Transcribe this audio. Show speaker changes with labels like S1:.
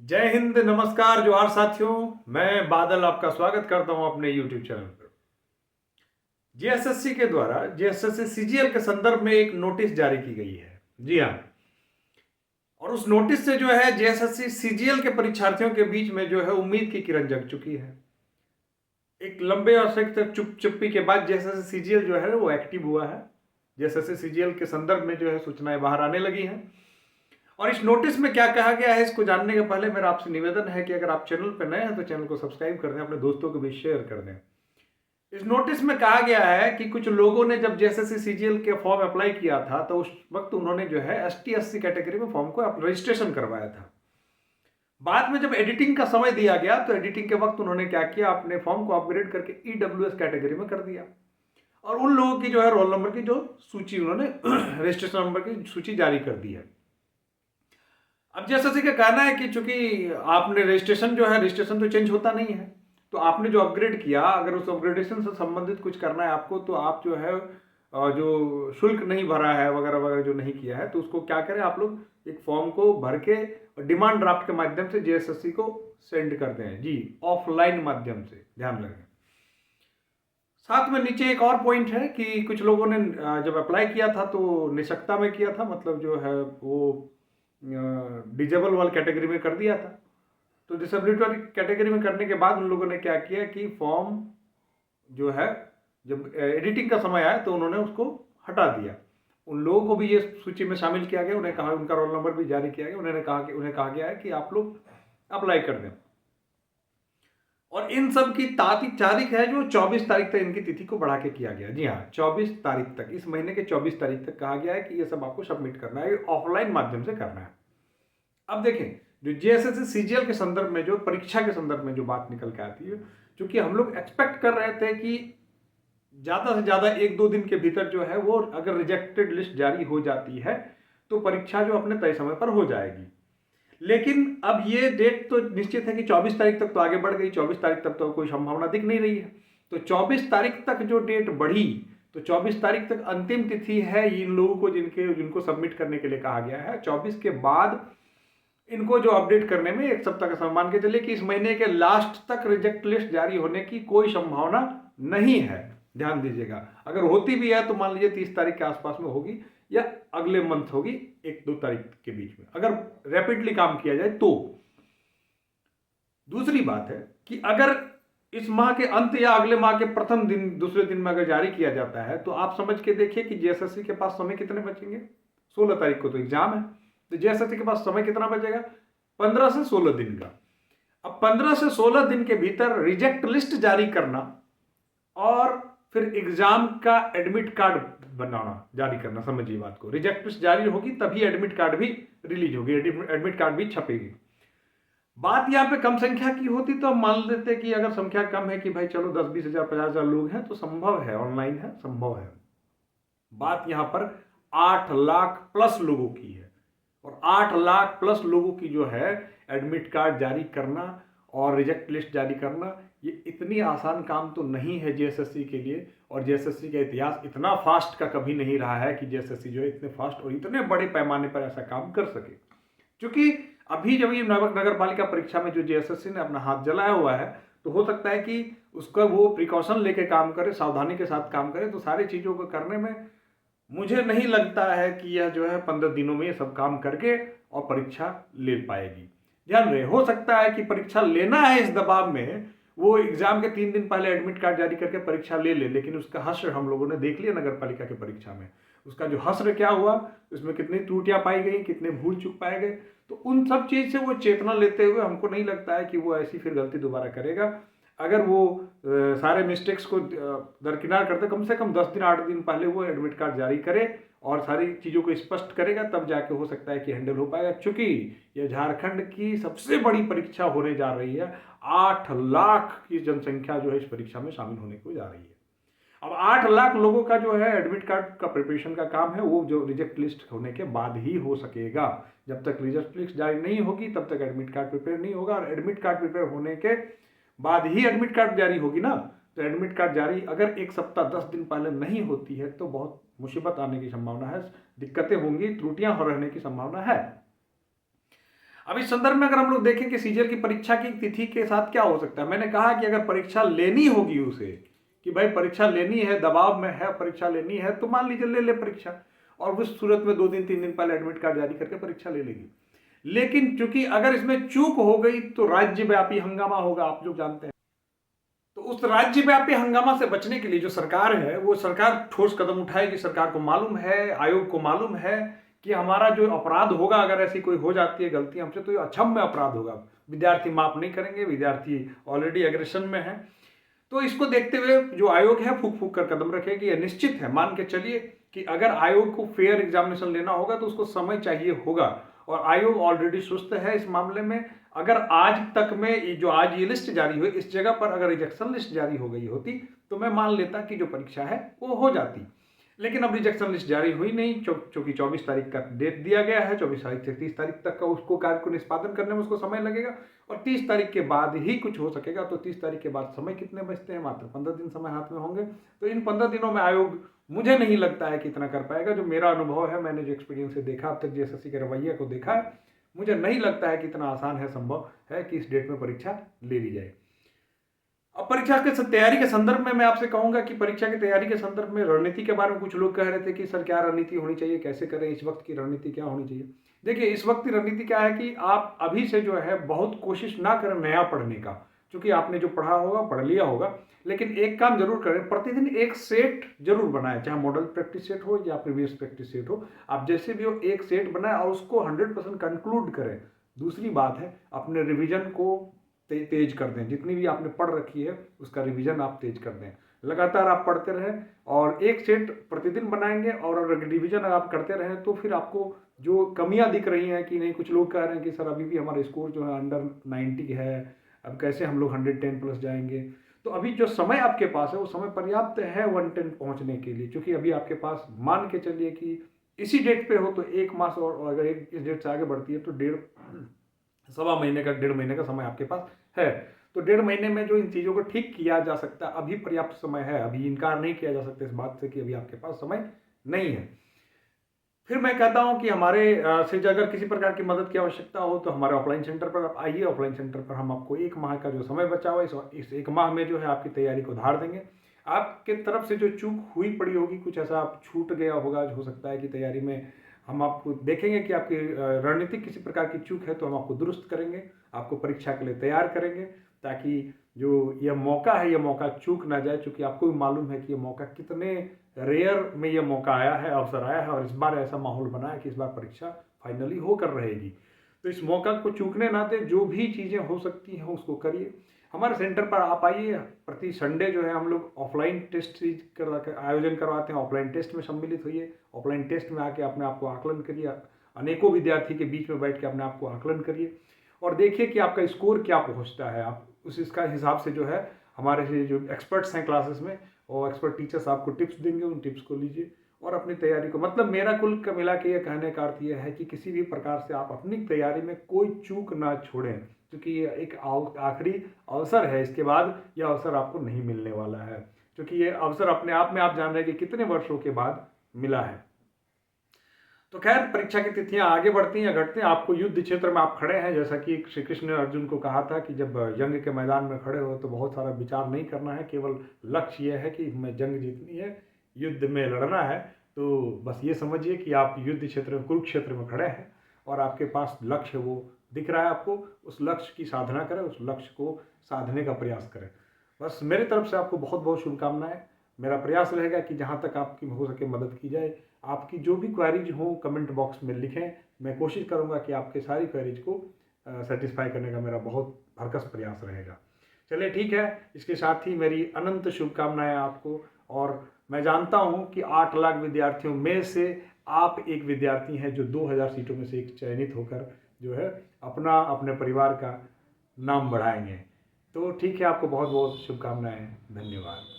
S1: जय हिंद, नमस्कार, जोहार साथियों। मैं बादल आपका स्वागत करता हूं अपने YouTube चैनल पर। जेएसएससी के द्वारा जेएसएससी सीजीएल के संदर्भ में एक नोटिस जारी की गई है। जी हाँ, और उस नोटिस से जो है जेएसएससी सीजीएल के परीक्षार्थियों के बीच में जो है उम्मीद की किरण जग चुकी है। एक लंबे अरसे तक चुप्पी के बाद जेएसएससी सीजीएल जो है वो एक्टिव हुआ है। जेएसएससी सीजीएल के संदर्भ में जो है सूचनाएं बाहर आने लगी हैं। और इस नोटिस में क्या कहा गया है इसको जानने के पहले मेरा आपसे निवेदन है कि अगर आप चैनल पर नए हैं तो चैनल को सब्सक्राइब कर दें, अपने दोस्तों को भी शेयर कर दें। इस नोटिस में कहा गया है कि कुछ लोगों ने जब जेएसएससी सीजीएल के फॉर्म अप्लाई किया था तो उस वक्त उन्होंने जो है एसटी एससी कैटेगरी में फॉर्म को रजिस्ट्रेशन करवाया था। बाद में जब एडिटिंग का समय दिया गया तो एडिटिंग के वक्त उन्होंने क्या किया, अपने फॉर्म को अपग्रेड करके ईडब्ल्यूएस कैटेगरी में कर दिया और उन लोगों की जो है रोल नंबर की जो सूची उन्होंने रजिस्ट्रेशन नंबर की सूची जारी कर दी है। अब जेएसएससी का कहना है कि चूंकि आपने रजिस्ट्रेशन तो चेंज होता नहीं है, तो आपने जो अपग्रेड किया, अगर उस अपग्रेडेशन से संबंधित कुछ करना है आपको तो आप जो है जो शुल्क नहीं भरा है वगैरह वगैरह जो नहीं किया है तो उसको क्या करें, आप लोग एक फॉर्म को भर के डिमांड ड्राफ्ट के माध्यम से जेएसएससी को सेंड करते हैं। जी, ऑफलाइन माध्यम से, ध्यान रखें। साथ में नीचे एक और पॉइंट है कि कुछ लोगों ने जब अप्लाई किया था तो निशक्ता में किया था, मतलब जो है वो डिजेबल वाली कैटेगरी में कर दिया था। तो डिसेबिलिटी वाली कैटेगरी में करने के बाद उन लोगों ने क्या किया कि फॉर्म जो है जब एडिटिंग का समय आया तो उन्होंने उसको हटा दिया। उन लोगों को भी ये सूची में शामिल किया गया, उन्हें कहा, उनका रोल नंबर भी जारी किया गया, उन्हें कहा गया है कि आप लोग अप्लाई कर दें। और इन सब की तारीख है जो 24 तारीख तक इनकी तिथि को बढ़ा के किया गया। जी हाँ, 24 तारीख तक, इस महीने के 24 तारीख तक कहा गया है कि ये सब आपको सबमिट करना है, ऑफलाइन माध्यम से करना है। अब देखें, जो जेएसएससी सीजीएल के संदर्भ में, जो परीक्षा के संदर्भ में जो बात निकल के आती है, क्योंकि हम लोग एक्सपेक्ट कर रहे थे कि ज्यादा से ज्यादा 1-2 दिन के भीतर जो है वो अगर रिजेक्टेड लिस्ट जारी हो जाती है तो परीक्षा जो अपने तय समय पर हो जाएगी। लेकिन अब ये डेट तो निश्चित है कि 24 तारीख तक तो आगे बढ़ गई, 24 तारीख तक तो कोई संभावना दिख नहीं रही है। तो 24 तारीख तक जो डेट बढ़ी, तो 24 तारीख तक अंतिम तिथि है इन लोगों को जिनको सबमिट करने के लिए कहा गया है। 24 के बाद इनको जो अपडेट करने में 1 सप्ताह का समय मान के चलिए कि इस महीने के लास्ट तक रिजेक्ट लिस्ट जारी होने की कोई संभावना नहीं है। ध्यान दीजिएगा, अगर होती भी है तो मान लीजिए 30 तारीख के आसपास में होगी या अगले मंथ होगी, 1-2 तारीख के बीच में, अगर रैपिडली काम किया जाए तो। दूसरी बात है कि अगर इस माह के अंत या अगले माह के प्रथम दिन, दूसरे दिन में अगर जारी किया जाता है तो आप समझ के देखिए कि जेएसएससी के पास समय कितने बचेंगे। 16 तारीख को तो एग्जाम है, तो जेएसएससी के पास समय कितना बचेगा, 15 से 16 दिन का। अब 15 से 16 दिन के भीतर रिजेक्ट लिस्ट जारी करना और फिर एग्जाम का एडमिट कार्ड बनाना, जारी करना, समझिए बात को। रिजेक्ट लिस्ट जारी होगी तभी एडमिट कार्ड भी रिलीज होगी, एडमिट कार्ड भी छपेगी। बात यहाँ पे कम संख्या की होती तो हम मान लेते कि अगर संख्या कम है कि भाई चलो 10-20 हजार 50 हजार लोग हैं तो संभव है, ऑनलाइन है, संभव है। बात यहाँ पर 8 लाख प्लस लोगों की है और 8 लाख प्लस लोगों की जो है एडमिट कार्ड जारी करना और रिजेक्ट लिस्ट जारी करना, ये इतनी आसान काम तो नहीं है जेएसएससी के लिए। और जेएसएससी का इतिहास इतना फास्ट का कभी नहीं रहा है कि जेएसएससी जो है इतने फास्ट और इतने बड़े पैमाने पर ऐसा काम कर सके। क्योंकि अभी जब ये नगर पालिका परीक्षा में जो जेएसएससी ने अपना हाथ जलाया हुआ है तो हो सकता है कि उसका वो प्रिकॉशन लेके काम करे, सावधानी के साथ काम करे, तो सारी चीज़ों को करने में मुझे नहीं लगता है कि यह जो है 15 दिनों में ये सब काम करके और परीक्षा ले पाएगी। ध्यान रहे, हो सकता है कि परीक्षा लेना है इस दबाव में, वो एग्जाम के 3 दिन पहले एडमिट कार्ड जारी करके परीक्षा ले ले, लेकिन उसका हश्र हम लोगों ने देख लिया नगर पालिका की परीक्षा में। उसका जो हश्र क्या हुआ, उसमें कितनी त्रुटियां पाई गई, कितने भूल चूक पाए गए, तो उन सब चीज से वो चेतना लेते हुए हमको नहीं लगता है कि वो ऐसी फिर गलती दोबारा करेगा। अगर वो सारे मिस्टेक्स को दरकिनार करते, कम से कम 10 दिन 8 दिन पहले वो एडमिट कार्ड जारी करे और सारी चीज़ों को स्पष्ट करेगा, तब जाके हो सकता है कि हैंडल हो पाएगा। चूंकि ये झारखंड की सबसे बड़ी परीक्षा होने जा रही है, 8 लाख की जनसंख्या जो है इस परीक्षा में शामिल होने को जा रही है। अब 8 लाख लोगों का जो है एडमिट कार्ड का प्रिपरेशन का काम है वो जो रिजेक्ट लिस्ट होने के बाद ही हो सकेगा। जब तक रिजेक्ट लिस्ट जारी नहीं होगी तब तक एडमिट कार्ड प्रिपेयर नहीं होगा, और एडमिट कार्ड प्रिपेयर होने के बाद ही एडमिट कार्ड जारी होगी ना। तो एडमिट कार्ड जारी अगर 1 सप्ताह 10 दिन पहले नहीं होती है तो बहुत मुसीबत आने की संभावना है, दिक्कतें होंगी, त्रुटियां हो रहने की संभावना है। अब इस संदर्भ में अगर हम लोग देखें कि सीजीएल की परीक्षा की तिथि के साथ क्या हो सकता है, मैंने कहा कि अगर परीक्षा लेनी होगी उसे, कि भाई परीक्षा लेनी है, दबाव में है, परीक्षा लेनी है, तो मान लीजिए ले ले परीक्षा, और उस सूरत में 2 दिन 3 दिन पहले एडमिट कार्ड जारी करके परीक्षा ले लेगी। लेकिन चूंकि अगर इसमें चूक हो गई तो राज्यव्यापी हंगामा होगा, आप जो जानते हैं। तो उस राज्यव्यापी हंगामा से बचने के लिए जो सरकार है, वो सरकार ठोस कदम उठाएगी। सरकार को मालूम है, आयोग को मालूम है कि हमारा जो अपराध होगा, अगर ऐसी कोई हो जाती है गलती हमसे, तो ये अक्षम्य अपराध होगा। विद्यार्थी माफ नहीं करेंगे, विद्यार्थी ऑलरेडी एग्रेशन में है। तो इसको देखते हुए जो आयोग है फूक फूक कर कदम रखेगी। ये निश्चित है, मान के चलिए कि अगर आयोग को फेयर एग्जामिनेशन लेना होगा तो उसको समय चाहिए होगा, और आयोग ऑलरेडी सुस्त है इस मामले में। अगर आज तक में जो आज ये लिस्ट जारी हुई, इस जगह पर अगर रिजेक्शन लिस्ट जारी हो गई होती तो मैं मान लेता कि जो परीक्षा है वो हो जाती। लेकिन अब रिजेक्शन लिस्ट जारी हुई नहीं, क्योंकि 24 तारीख का डेट दिया गया है। 24 तारीख से 30 तारीख तक का उसको कार्य को निष्पादन करने में उसको समय लगेगा, और 30 तारीख के बाद ही कुछ हो सकेगा। तो 30 तारीख के बाद समय कितने बचते हैं? मात्र 15 दिन समय हाथ में होंगे। तो इन 15 दिनों में आयोग, मुझे नहीं लगता है कि इतना कर पाएगा। जो मेरा अनुभव है, मैंने जो एक्सपीरियंस से देखा, अब तक जेएसएससी के रवैये को देखा है, मुझे नहीं लगता है कि इतना आसान है, संभव है कि इस डेट में परीक्षा ले ली जाए। अब परीक्षा के तैयारी के संदर्भ में मैं आपसे कहूंगा कि परीक्षा की तैयारी के संदर्भ में रणनीति के बारे में कुछ लोग कह रहे थे कि सर क्या रणनीति होनी चाहिए, कैसे करें, इस वक्त की रणनीति क्या होनी चाहिए। देखिए, इस वक्त की रणनीति क्या है कि आप अभी से जो है बहुत कोशिश ना करें नया पढ़ने का, क्योंकि आपने जो पढ़ा होगा पढ़ लिया होगा। लेकिन एक काम जरूर करें, प्रतिदिन एक सेट जरूर बनाएं, चाहे मॉडल प्रैक्टिस सेट हो या प्रीवियस प्रैक्टिस सेट हो, आप जैसे भी हो एक सेट बनाएं और उसको 100% कंक्लूड करें। दूसरी बात है, अपने रिवीजन को तेज कर दें। जितनी भी आपने पढ़ रखी है उसका रिवीजन आप तेज कर दें। लगातार आप पढ़ते रहें और एक सेट प्रतिदिन बनाएंगे, और अगर रिवीजन आप करते रहें तो फिर आपको जो कमियां दिख रही हैं कि नहीं, कुछ लोग कह रहे हैं कि सर अभी भी हमारा स्कोर जो है अंडर 90 है, अब कैसे हम लोग 110 प्लस जाएंगे। तो अभी जो समय आपके पास है वो समय पर्याप्त है 110 पहुंचने के लिए, क्योंकि अभी आपके पास, मान के चलिए कि इसी डेट पे हो तो 1 मास, और अगर इस डेट से आगे बढ़ती है तो 1.5 महीने का समय आपके पास है। तो 1.5 महीने में जो इन चीज़ों को ठीक किया जा सकता है, अभी पर्याप्त समय है। अभी इनकार नहीं किया जा सकता इस बात से कि अभी आपके पास समय नहीं है। फिर मैं कहता हूं कि हमारे से अगर किसी प्रकार की मदद की आवश्यकता हो तो हमारे ऑफलाइन सेंटर पर आप आइए। ऑफलाइन सेंटर पर हम आपको 1 माह का जो समय बचा हुआ इस 1 माह में जो है आपकी तैयारी को धार देंगे। आपके तरफ से जो चूक हुई पड़ी होगी, कुछ ऐसा आप छूट गया होगा, हो सकता है कि तैयारी में हम आपको देखेंगे कि आपकी रणनीतिक किसी प्रकार की चूक है तो हम आपको दुरुस्त करेंगे, आपको परीक्षा के लिए तैयार करेंगे, ताकि जो यह मौका है यह मौका चूक ना जाए। क्योंकि आपको भी मालूम है कि यह मौका कितने रेयर में यह मौका आया है, अवसर आया है, और इस बार ऐसा माहौल बना है कि इस बार परीक्षा फाइनली होकर रहेगी। तो इस मौका को चूकने ना दे, जो भी चीज़ें हो सकती हैं उसको करिए। हमारे सेंटर पर आप आइए। प्रति संडे जो है हम लोग ऑफलाइन टेस्ट आयोजन करवाते हैं, ऑफलाइन टेस्ट में सम्मिलित होइए। ऑफलाइन टेस्ट में आके अपने आप को आकलन करिए, अनेकों विद्यार्थी के बीच में बैठ के अपने आप को आकलन करिए और देखिए कि आपका स्कोर क्या पहुंचता है। आप इसका हिसाब से जो है हमारे से जो एक्सपर्ट्स हैं क्लासेस में, और एक्सपर्ट टीचर्स आपको टिप्स देंगे, उन टिप्स को लीजिए और अपनी तैयारी को, मतलब मेरा कुल का मिला के ये कहने का अर्थ यह है कि किसी भी प्रकार से आप अपनी तैयारी में कोई चूक ना छोड़ें, क्योंकि ये एक आखिरी अवसर है। इसके बाद यह अवसर आपको नहीं मिलने वाला है, क्योंकि ये अवसर अपने आप में आप जान रहे हैं कि कितने वर्षों के बाद मिला है। तो खैर, परीक्षा की तिथियां आगे बढ़ती हैं या घटती हैं, आपको युद्ध क्षेत्र में आप खड़े हैं। जैसा कि श्री कृष्ण ने अर्जुन को कहा था कि जब जंग के मैदान में खड़े हो तो बहुत सारा विचार नहीं करना है, केवल लक्ष्य यह है कि हमें जंग जीतनी है, युद्ध में लड़ना है। तो बस ये समझिए कि आप युद्ध क्षेत्र में, कुरुक्षेत्र में खड़े हैं और आपके पास लक्ष्य वो दिख रहा है आपको। उस लक्ष्य की साधना करें, उस लक्ष्य को साधने का प्रयास करें। बस मेरी तरफ से आपको बहुत बहुत शुभकामनाएं। मेरा प्रयास रहेगा कि जहाँ तक आपकी हो सके मदद की जाए। आपकी जो भी क्वेरीज हो कमेंट बॉक्स में लिखें, मैं कोशिश करूँगा कि आपके सारी क्वेरीज को सेटिस्फाई करने का मेरा बहुत भरकस प्रयास रहेगा। चलिए ठीक है, इसके साथ ही मेरी अनंत शुभकामनाएं आपको। और मैं जानता हूँ कि 8 लाख विद्यार्थियों में से आप एक विद्यार्थी हैं जो 2000 सीटों में से एक चयनित होकर जो है अपने परिवार का नाम बढ़ाएंगे। तो ठीक है, आपको बहुत बहुत शुभकामनाएं। धन्यवाद।